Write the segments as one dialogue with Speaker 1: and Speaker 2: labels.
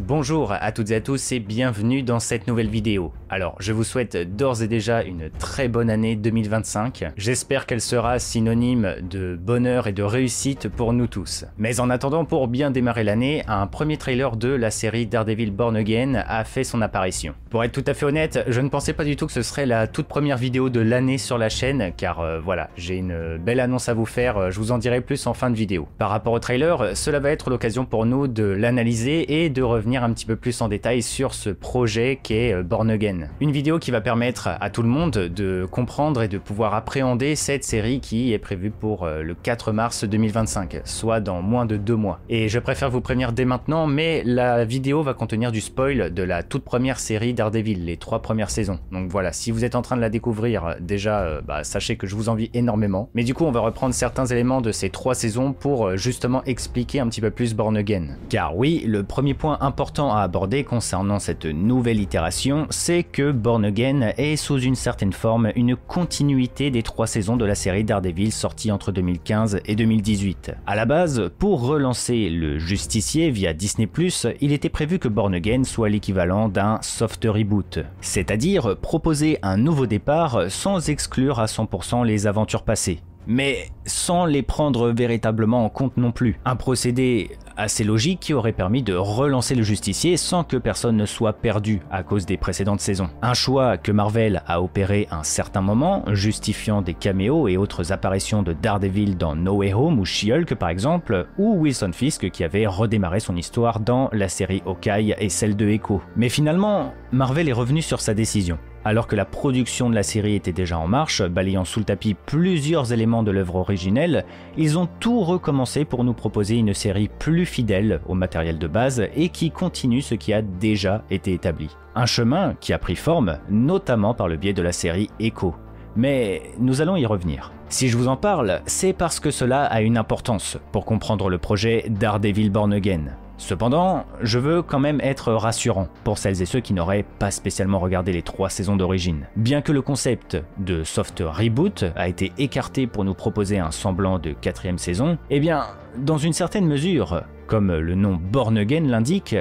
Speaker 1: Bonjour à toutes et à tous et bienvenue dans cette nouvelle vidéo. Alors je vous souhaite d'ores et déjà une très bonne année 2025, j'espère qu'elle sera synonyme de bonheur et de réussite pour nous tous. Mais en attendant, pour bien démarrer l'année, un premier trailer de la série Daredevil Born Again a fait son apparition. Pour être tout à fait honnête, je ne pensais pas du tout que ce serait la toute première vidéo de l'année sur la chaîne, car voilà, j'ai une belle annonce à vous faire, je vous en dirai plus en fin de vidéo. Par rapport au trailer, cela va être l'occasion pour nous de l'analyser et de revenir un petit peu plus en détail sur ce projet qu'est Born Again. Une vidéo qui va permettre à tout le monde de comprendre et de pouvoir appréhender cette série qui est prévue pour le 4 mars 2025, soit dans moins de 2 mois. Et je préfère vous prévenir dès maintenant, mais la vidéo va contenir du spoil de la toute première série Daredevil, les 3 premières saisons. Donc voilà, si vous êtes en train de la découvrir, déjà, sachez que je vous envie énormément. Mais du coup, on va reprendre certains éléments de ces 3 saisons pour justement expliquer un petit peu plus Born Again. Car oui, le premier point important à aborder concernant cette nouvelle itération, c'est que Born Again est sous une certaine forme une continuité des 3 saisons de la série Daredevil sortie entre 2015 et 2018. À la base, pour relancer le Justicier via Disney+, il était prévu que Born Again soit l'équivalent d'un soft reboot, c'est-à-dire proposer un nouveau départ sans exclure à 100% les aventures passées, mais sans les prendre véritablement en compte non plus. Un procédé assez logique qui aurait permis de relancer le Justicier sans que personne ne soit perdu à cause des précédentes saisons. Un choix que Marvel a opéré un certain moment, justifiant des caméos et autres apparitions de Daredevil dans No Way Home ou She-Hulk par exemple, ou Wilson Fisk qui avait redémarré son histoire dans la série Hawkeye et celle de Echo. Mais finalement, Marvel est revenu sur sa décision. Alors que la production de la série était déjà en marche, balayant sous le tapis plusieurs éléments de l'œuvre originelle, ils ont tout recommencé pour nous proposer une série plus fidèle au matériel de base et qui continue ce qui a déjà été établi. Un chemin qui a pris forme, notamment par le biais de la série Echo. Mais nous allons y revenir. Si je vous en parle, c'est parce que cela a une importance pour comprendre le projet Daredevil Born Again. Cependant, je veux quand même être rassurant pour celles et ceux qui n'auraient pas spécialement regardé les 3 saisons d'origine. Bien que le concept de soft reboot a été écarté pour nous proposer un semblant de 4e saison, eh bien, dans une certaine mesure, comme le nom Born Again l'indique,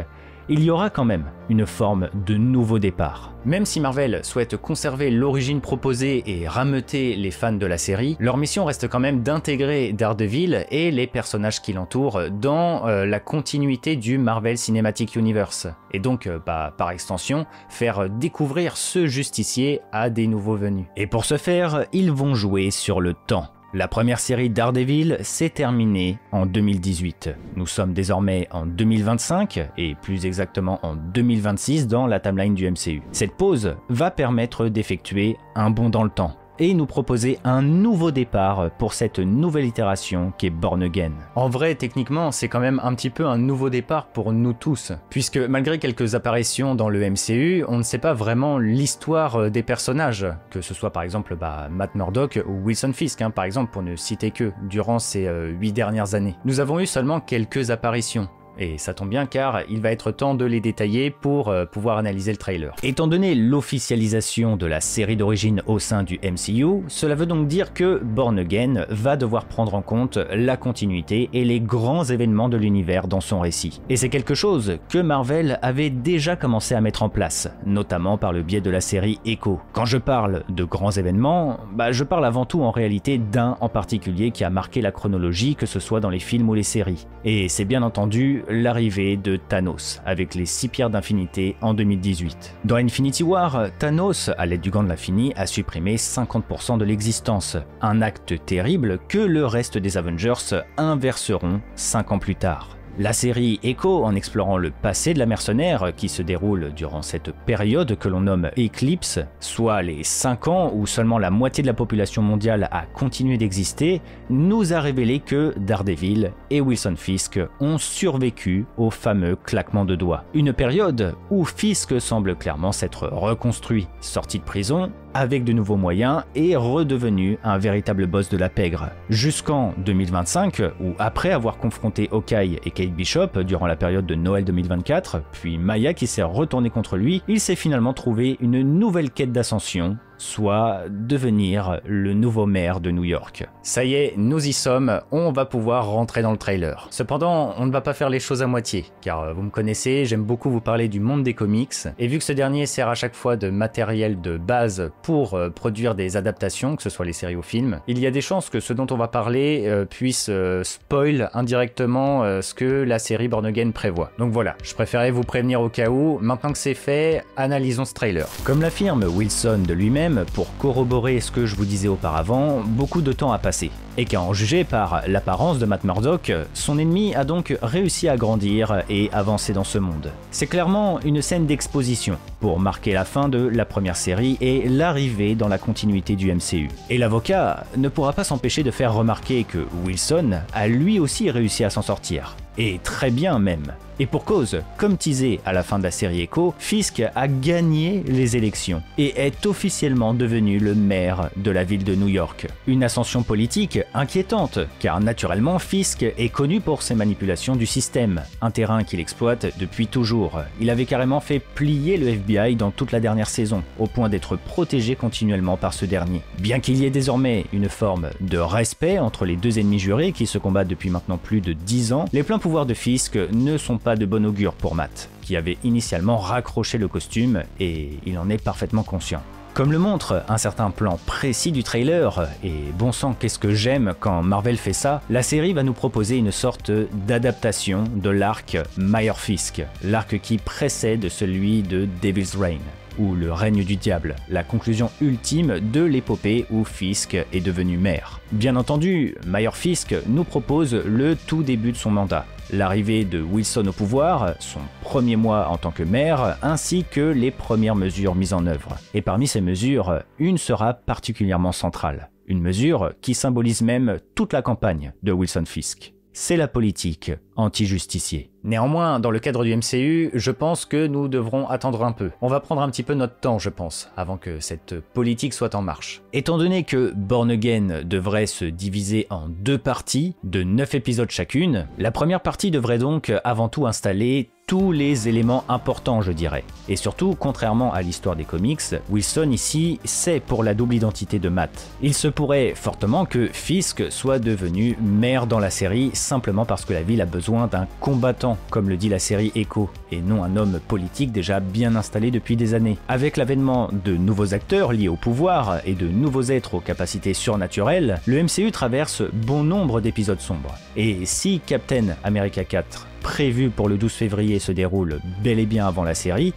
Speaker 1: il y aura quand même une forme de nouveau départ. Même si Marvel souhaite conserver l'origine proposée et rameuter les fans de la série, leur mission reste quand même d'intégrer Daredevil et les personnages qui l'entourent dans la continuité du Marvel Cinematic Universe. Et donc, par extension, faire découvrir ce justicier à des nouveaux venus. Et pour ce faire, ils vont jouer sur le temps. La première série Daredevil s'est terminée en 2018. Nous sommes désormais en 2025 et plus exactement en 2026 dans la timeline du MCU. Cette pause va permettre d'effectuer un bond dans le temps et nous proposer un nouveau départ pour cette nouvelle itération qui est Born Again. En vrai, techniquement, c'est quand même un petit peu un nouveau départ pour nous tous, puisque malgré quelques apparitions dans le MCU, on ne sait pas vraiment l'histoire des personnages, que ce soit par exemple Matt Murdock ou Wilson Fisk, par exemple, pour ne citer que, durant ces 8 dernières années. Nous avons eu seulement quelques apparitions. Et ça tombe bien car il va être temps de les détailler pour pouvoir analyser le trailer. Étant donné l'officialisation de la série d'origine au sein du MCU, cela veut donc dire que Born Again va devoir prendre en compte la continuité et les grands événements de l'univers dans son récit. Et c'est quelque chose que Marvel avait déjà commencé à mettre en place, notamment par le biais de la série Echo. Quand je parle de grands événements, je parle avant tout en réalité d'un en particulier qui a marqué la chronologie, que ce soit dans les films ou les séries. Et c'est bien entendu l'arrivée de Thanos avec les 6 pierres d'infinité en 2018. Dans Infinity War, Thanos, à l'aide du gant de l'infini, a supprimé 50% de l'existence, un acte terrible que le reste des Avengers inverseront 5 ans plus tard. La série Echo, en explorant le passé de la mercenaire qui se déroule durant cette période que l'on nomme Eclipse, soit les 5 ans où seulement la moitié de la population mondiale a continué d'exister, nous a révélé que Daredevil et Wilson Fisk ont survécu au fameux claquement de doigts. Une période où Fisk semble clairement s'être reconstruit, sorti de prison, avec de nouveaux moyens et redevenu un véritable boss de la pègre. Jusqu'en 2025, où après avoir confronté Hawkeye et Kate Bishop durant la période de Noël 2024, puis Maya qui s'est retournée contre lui, il s'est finalement trouvé une nouvelle quête d'ascension, soit devenir le nouveau maire de New York. Ça y est, nous y sommes, on va pouvoir rentrer dans le trailer. Cependant, on ne va pas faire les choses à moitié, car vous me connaissez, j'aime beaucoup vous parler du monde des comics, et vu que ce dernier sert à chaque fois de matériel de base pour produire des adaptations, que ce soit les séries ou films, il y a des chances que ce dont on va parler puisse spoil indirectement ce que la série Born Again prévoit. Donc voilà, je préférais vous prévenir au cas où. Maintenant que c'est fait, analysons ce trailer. Comme l'affirme Wilson de lui-même, pour corroborer ce que je vous disais auparavant, beaucoup de temps a passé. Et qu'à en juger par l'apparence de Matt Murdock, son ennemi a donc réussi à grandir et avancer dans ce monde. C'est clairement une scène d'exposition pour marquer la fin de la première série et l'arrivée dans la continuité du MCU. Et l'avocat ne pourra pas s'empêcher de faire remarquer que Wilson a lui aussi réussi à s'en sortir. Et très bien même. Et pour cause, comme teasé à la fin de la série Echo, Fisk a gagné les élections et est officiellement devenu le maire de la ville de New York. Une ascension politique inquiétante, car naturellement Fisk est connu pour ses manipulations du système, un terrain qu'il exploite depuis toujours. Il avait carrément fait plier le FBI dans toute la dernière saison, au point d'être protégé continuellement par ce dernier. Bien qu'il y ait désormais une forme de respect entre les deux ennemis jurés qui se combattent depuis maintenant plus de 10 ans, les pleins pouvoirs de Fisk ne sont pas de bon augure pour Matt, qui avait initialement raccroché le costume et il en est parfaitement conscient. Comme le montre un certain plan précis du trailer, et bon sang qu'est-ce que j'aime quand Marvel fait ça, la série va nous proposer une sorte d'adaptation de l'arc Meyer-Fisk, l'arc qui précède celui de Devil's Reign, ou le règne du diable, la conclusion ultime de l'épopée où Fisk est devenu maire. Bien entendu, Meyer-Fisk nous propose le tout début de son mandat, l'arrivée de Wilson au pouvoir, son premier mois en tant que maire, ainsi que les premières mesures mises en œuvre. Et parmi ces mesures, une sera particulièrement centrale, une mesure qui symbolise même toute la campagne de Wilson Fisk. C'est la politique anti-justicier. Néanmoins, dans le cadre du MCU, je pense que nous devrons attendre un peu. On va prendre un petit peu notre temps, je pense, avant que cette politique soit en marche. Étant donné que Born Again devrait se diviser en 2 parties, de 9 épisodes chacune, la première partie devrait donc avant tout installer tous les éléments importants, je dirais. Et surtout, contrairement à l'histoire des comics, Wilson ici, c'est pour la double identité de Matt. Il se pourrait fortement que Fisk soit devenu maire dans la série simplement parce que la ville a besoin d'un combattant, comme le dit la série Echo, et non un homme politique déjà bien installé depuis des années. Avec l'avènement de nouveaux acteurs liés au pouvoir et de nouveaux êtres aux capacités surnaturelles, le MCU traverse bon nombre d'épisodes sombres. Et si Captain America 4 prévu pour le 12 février se déroule bel et bien avant la série,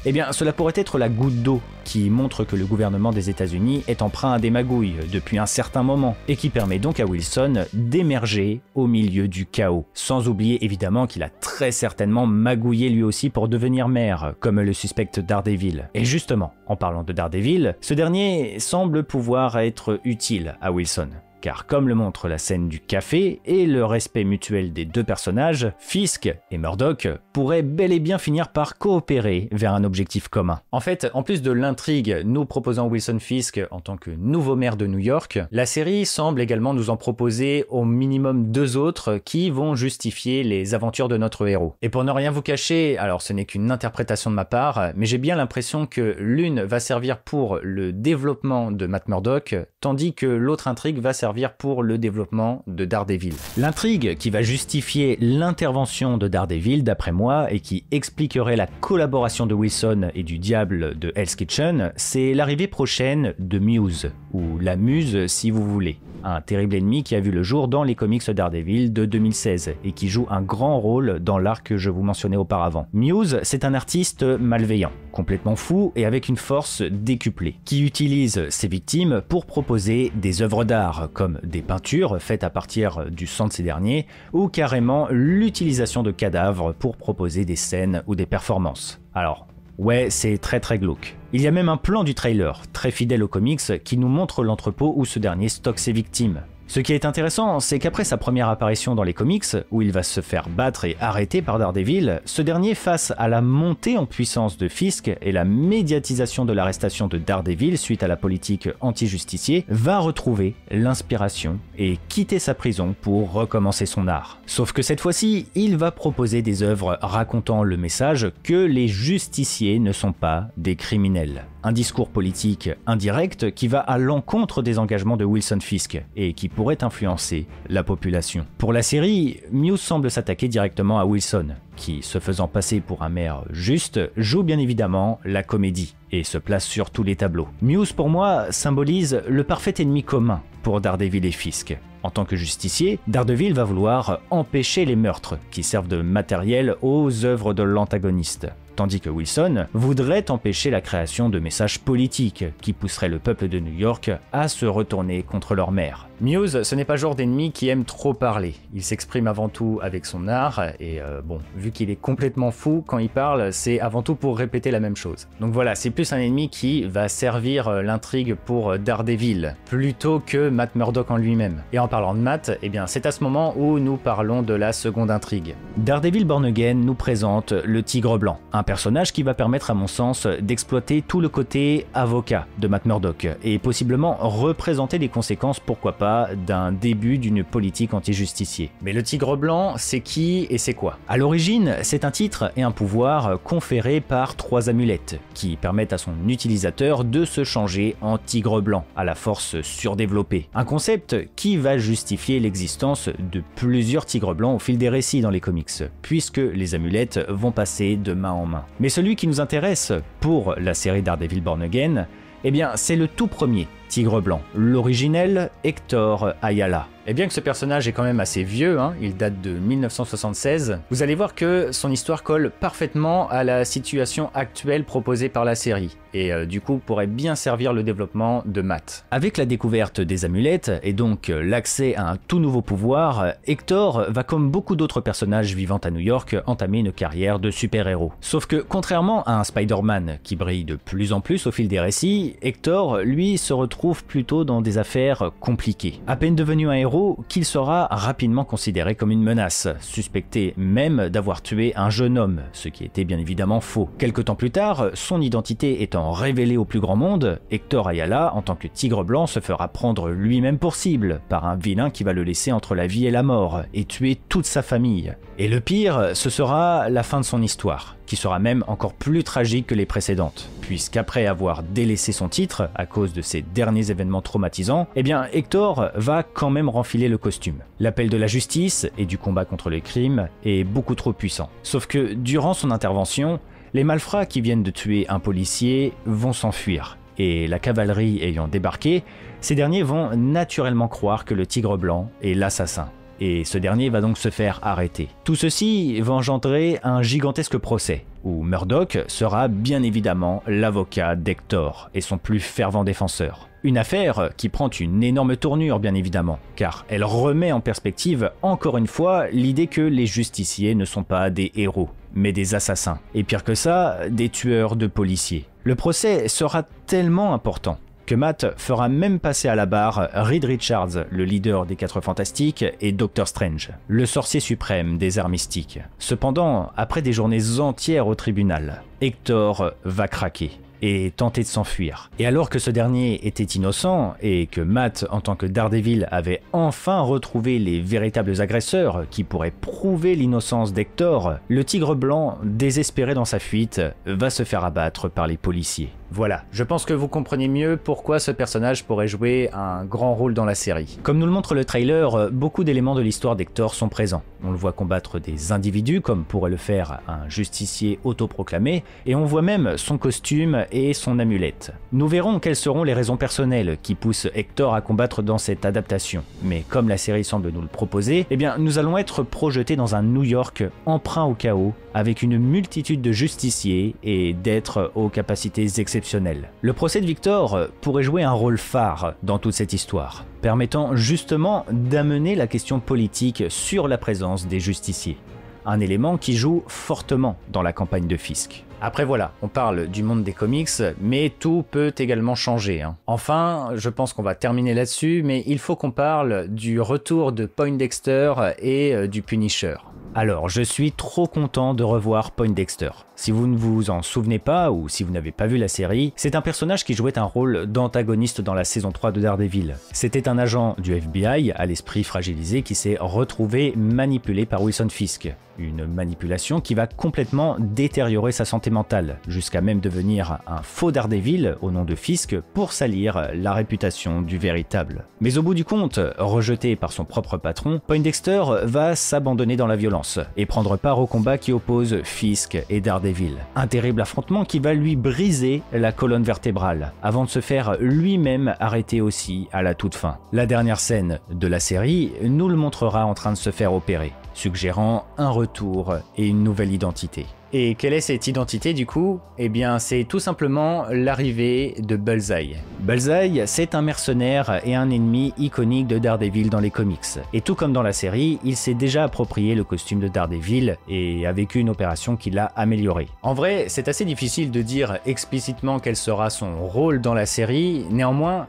Speaker 1: eh bien cela pourrait être la goutte d'eau qui montre que le gouvernement des États-Unis est emprunt à des magouilles depuis un certain moment et qui permet donc à Wilson d'émerger au milieu du chaos. Sans oublier évidemment qu'il a très certainement magouillé lui aussi pour devenir maire, comme le suspecte Daredevil. Et justement, en parlant de Daredevil, ce dernier semble pouvoir être utile à Wilson. Car comme le montre la scène du café et le respect mutuel des deux personnages, Fisk et Murdock pourraient bel et bien finir par coopérer vers un objectif commun. En fait, en plus de l'intrigue nous proposant Wilson Fisk en tant que nouveau maire de New York, la série semble également nous en proposer au minimum 2 autres qui vont justifier les aventures de notre héros. Et pour ne rien vous cacher, alors ce n'est qu'une interprétation de ma part, mais j'ai bien l'impression que l'une va servir pour le développement de Matt Murdock, tandis que l'autre intrigue va servir pour le développement de Daredevil. L'intrigue qui va justifier l'intervention de Daredevil, d'après moi, et qui expliquerait la collaboration de Wilson et du diable de Hell's Kitchen, c'est l'arrivée prochaine de Muse, ou la Muse si vous voulez. Un terrible ennemi qui a vu le jour dans les comics Daredevil de 2016 et qui joue un grand rôle dans l'arc que je vous mentionnais auparavant. Muse, c'est un artiste malveillant, complètement fou et avec une force décuplée, qui utilise ses victimes pour proposer des œuvres d'art, comme des peintures faites à partir du sang de ces derniers, ou carrément l'utilisation de cadavres pour proposer des scènes ou des performances. Alors, ouais, c'est très glauque. Il y a même un plan du trailer, très fidèle aux comics, qui nous montre l'entrepôt où ce dernier stocke ses victimes. Ce qui est intéressant, c'est qu'après sa première apparition dans les comics, où il va se faire battre et arrêter par Daredevil, ce dernier, face à la montée en puissance de Fisk et la médiatisation de l'arrestation de Daredevil suite à la politique anti-justicier, va retrouver l'inspiration et quitter sa prison pour recommencer son art. Sauf que cette fois-ci, il va proposer des œuvres racontant le message que les justiciers ne sont pas des criminels. un discours politique indirect qui va à l'encontre des engagements de Wilson Fisk et qui pourrait influencer la population. Pour la série, Mewes semble s'attaquer directement à Wilson, qui, se faisant passer pour un maire juste, joue bien évidemment la comédie et se place sur tous les tableaux. Mewes, pour moi, symbolise le parfait ennemi commun pour Daredevil et Fisk. En tant que justicier, Daredevil va vouloir empêcher les meurtres qui servent de matériel aux œuvres de l'antagoniste, tandis que Wilson voudrait empêcher la création de messages politiques qui pousseraient le peuple de New York à se retourner contre leur maire. Mewes, ce n'est pas le genre d'ennemi qui aime trop parler. Il s'exprime avant tout avec son art, et bon, vu qu'il est complètement fou, quand il parle, c'est avant tout pour répéter la même chose. Donc voilà, c'est plus un ennemi qui va servir l'intrigue pour Daredevil, plutôt que Matt Murdock en lui-même. Et en parlant de Matt, eh bien c'est à ce moment où nous parlons de la seconde intrigue. Daredevil Born Again nous présente le Tigre Blanc, un personnage qui va permettre à mon sens d'exploiter tout le côté avocat de Matt Murdock, et possiblement représenter les conséquences, pourquoi pas, d'un début d'une politique anti-justicier. Mais le Tigre Blanc, c'est qui et c'est quoi? À l'origine, c'est un titre et un pouvoir conférés par 3 amulettes, qui permettent à son utilisateur de se changer en Tigre Blanc, à la force surdéveloppée. Un concept qui va justifier l'existence de plusieurs Tigres Blancs au fil des récits dans les comics, puisque les amulettes vont passer de main en main. Mais celui qui nous intéresse pour la série Daredevil Born Again, eh bien c'est le tout premier Tigre Blanc, l'originel Hector Ayala. Et bien que ce personnage est quand même assez vieux, il date de 1976, vous allez voir que son histoire colle parfaitement à la situation actuelle proposée par la série, et du coup pourrait bien servir le développement de Matt. Avec la découverte des amulettes, et donc l'accès à un tout nouveau pouvoir, Hector va, comme beaucoup d'autres personnages vivant à New York, entamer une carrière de super-héros. Sauf que contrairement à un Spider-Man qui brille de plus en plus au fil des récits, Hector, lui, se retrouve plutôt dans des affaires compliquées. À peine devenu un héros, qu'il sera rapidement considéré comme une menace, suspecté même d'avoir tué un jeune homme, ce qui était bien évidemment faux. Quelque temps plus tard, son identité étant révélée au plus grand monde, Hector Ayala, en tant que Tigre Blanc, se fera prendre lui-même pour cible par un vilain qui va le laisser entre la vie et la mort, et tuer toute sa famille. Et le pire, ce sera la fin de son histoire, qui sera même encore plus tragique que les précédentes, puisqu'après avoir délaissé son titre à cause de ces derniers événements traumatisants, eh bien Hector va quand même renfiler le costume. L'appel de la justice et du combat contre les crimes est beaucoup trop puissant. Sauf que durant son intervention, les malfrats qui viennent de tuer un policier vont s'enfuir, et la cavalerie ayant débarqué, ces derniers vont naturellement croire que le Tigre Blanc est l'assassin. Et ce dernier va donc se faire arrêter. Tout ceci va engendrer un gigantesque procès, où Murdock sera bien évidemment l'avocat d'Hector et son plus fervent défenseur. Une affaire qui prend une énorme tournure bien évidemment, car elle remet en perspective encore une fois l'idée que les justiciers ne sont pas des héros, mais des assassins. Et pire que ça, des tueurs de policiers. Le procès sera tellement important que Matt fera même passer à la barre Reed Richards, le leader des 4 Fantastiques, et Doctor Strange, le sorcier suprême des arts mystiques. Cependant, après des journées entières au tribunal, Hector va craquer et tenter de s'enfuir. Et alors que ce dernier était innocent, et que Matt, en tant que Daredevil, avait enfin retrouvé les véritables agresseurs qui pourraient prouver l'innocence d'Hector, le Tigre Blanc, désespéré dans sa fuite, va se faire abattre par les policiers. Voilà, je pense que vous comprenez mieux pourquoi ce personnage pourrait jouer un grand rôle dans la série. Comme nous le montre le trailer, beaucoup d'éléments de l'histoire d'Hector sont présents. On le voit combattre des individus comme pourrait le faire un justicier autoproclamé, et on voit même son costume et son amulette. Nous verrons quelles seront les raisons personnelles qui poussent Hector à combattre dans cette adaptation. Mais comme la série semble nous le proposer, eh bien nous allons être projetés dans un New York empreint au chaos, avec une multitude de justiciers et d'êtres aux capacités exceptionnelles. Le procès de Victor pourrait jouer un rôle phare dans toute cette histoire, permettant justement d'amener la question politique sur la présence des justiciers. Un élément qui joue fortement dans la campagne de Fisk. Après voilà, on parle du monde des comics, mais tout peut également changer. Enfin, je pense qu'on va terminer là-dessus, mais il faut qu'on parle du retour de Poindexter et du Punisher. Alors, je suis trop content de revoir Poindexter. Si vous ne vous en souvenez pas, ou si vous n'avez pas vu la série, c'est un personnage qui jouait un rôle d'antagoniste dans la saison 3 de Daredevil. C'était un agent du FBI, à l'esprit fragilisé, qui s'est retrouvé manipulé par Wilson Fisk. une manipulation qui va complètement détériorer sa santé mentale, jusqu'à même devenir un faux Daredevil au nom de Fisk pour salir la réputation du véritable. Mais au bout du compte, rejeté par son propre patron, Poindexter va s'abandonner dans la violence et prendre part au combat qui oppose Fisk et Daredevil. Un terrible affrontement qui va lui briser la colonne vertébrale, avant de se faire lui-même arrêter aussi à la toute fin. La dernière scène de la série nous le montrera en train de se faire opérer, suggérant un retour et une nouvelle identité. Et quelle est cette identité du coup? Eh bien c'est tout simplement l'arrivée de Bullseye. Bullseye, c'est un mercenaire et un ennemi iconique de Daredevil dans les comics. Et tout comme dans la série, il s'est déjà approprié le costume de Daredevil et a vécu une opération qui l'a amélioré. En vrai, c'est assez difficile de dire explicitement quel sera son rôle dans la série, néanmoins,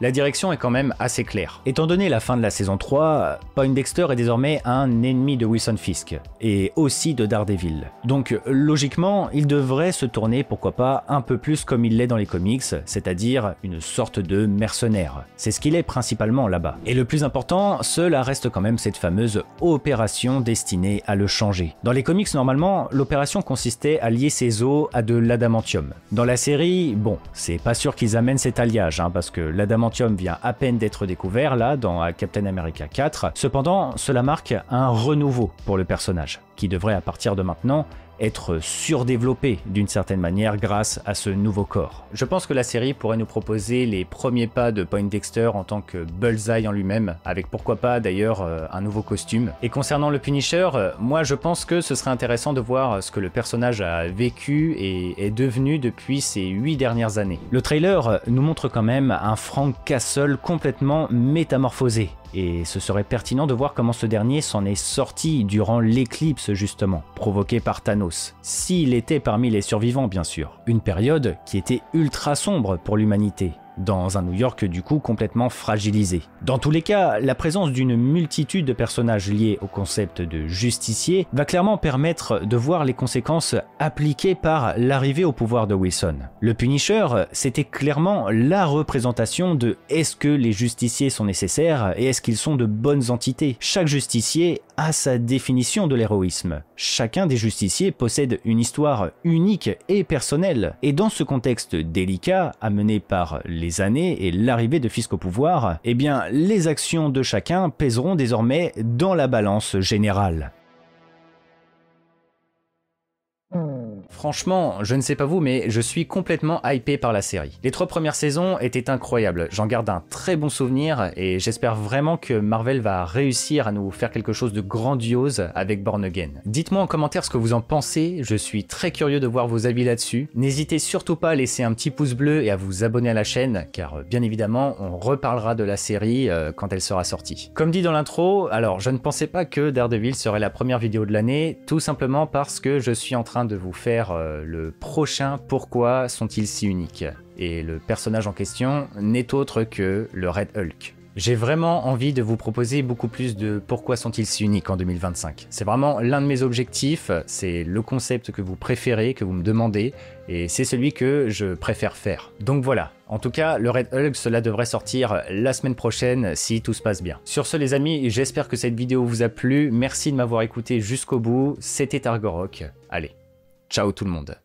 Speaker 1: la direction est quand même assez claire. Étant donné la fin de la saison 3, Poindexter est désormais un ennemi de Wilson Fisk, et aussi de Daredevil. Donc logiquement, il devrait se tourner pourquoi pas un peu plus comme il l'est dans les comics, c'est-à-dire une sorte de mercenaire. C'est ce qu'il est principalement là-bas. Et le plus important, cela reste quand même cette fameuse opération destinée à le changer. Dans les comics, normalement, l'opération consistait à lier ses os à de l'adamantium. Dans la série, bon, c'est pas sûr qu'ils amènent cet alliage, parce que l'adamantium vient à peine d'être découvert là dans Captain America 4, cependant cela marque un renouveau pour le personnage, qui devrait à partir de maintenant être surdéveloppé d'une certaine manière grâce à ce nouveau corps. Je pense que la série pourrait nous proposer les premiers pas de Poindexter en tant que Bullseye en lui-même, avec pourquoi pas d'ailleurs un nouveau costume. Et concernant le Punisher, moi je pense que ce serait intéressant de voir ce que le personnage a vécu et est devenu depuis ces 8 dernières années. Le trailer nous montre quand même un Frank Castle complètement métamorphosé. Et ce serait pertinent de voir comment ce dernier s'en est sorti durant l'éclipse justement, provoquée par Thanos, s'il était parmi les survivants bien sûr. Une période qui était ultra sombre pour l'humanité, dans un New York du coup complètement fragilisé. Dans tous les cas, la présence d'une multitude de personnages liés au concept de justicier va clairement permettre de voir les conséquences appliquées par l'arrivée au pouvoir de Wilson. Le Punisher, c'était clairement la représentation de est-ce que les justiciers sont nécessaires et est-ce qu'ils sont de bonnes entités. Chaque justicier a sa définition de l'héroïsme. Chacun des justiciers possède une histoire unique et personnelle. Et dans ce contexte délicat, amené par les années et l'arrivée de Fisk au pouvoir, eh bien les actions de chacun pèseront désormais dans la balance générale. Franchement, je ne sais pas vous, mais je suis complètement hypé par la série. Les 3 premières saisons étaient incroyables, j'en garde un très bon souvenir et j'espère vraiment que Marvel va réussir à nous faire quelque chose de grandiose avec Born Again. Dites-moi en commentaire ce que vous en pensez, je suis très curieux de voir vos avis là-dessus. N'hésitez surtout pas à laisser un petit pouce bleu et à vous abonner à la chaîne, car bien évidemment, on reparlera de la série quand elle sera sortie. Comme dit dans l'intro, alors je ne pensais pas que Daredevil serait la première vidéo de l'année, tout simplement parce que je suis en train de vous faire le prochain Pourquoi sont-ils si uniques? Et le personnage en question n'est autre que le Red Hulk. J'ai vraiment envie de vous proposer beaucoup plus de Pourquoi sont-ils si uniques en 2025. C'est vraiment l'un de mes objectifs, c'est le concept que vous préférez, que vous me demandez, et c'est celui que je préfère faire. Donc voilà, en tout cas, le Red Hulk, cela devrait sortir la semaine prochaine si tout se passe bien. Sur ce les amis, j'espère que cette vidéo vous a plu, merci de m'avoir écouté jusqu'au bout, c'était Argorok, allez, ciao tout le monde.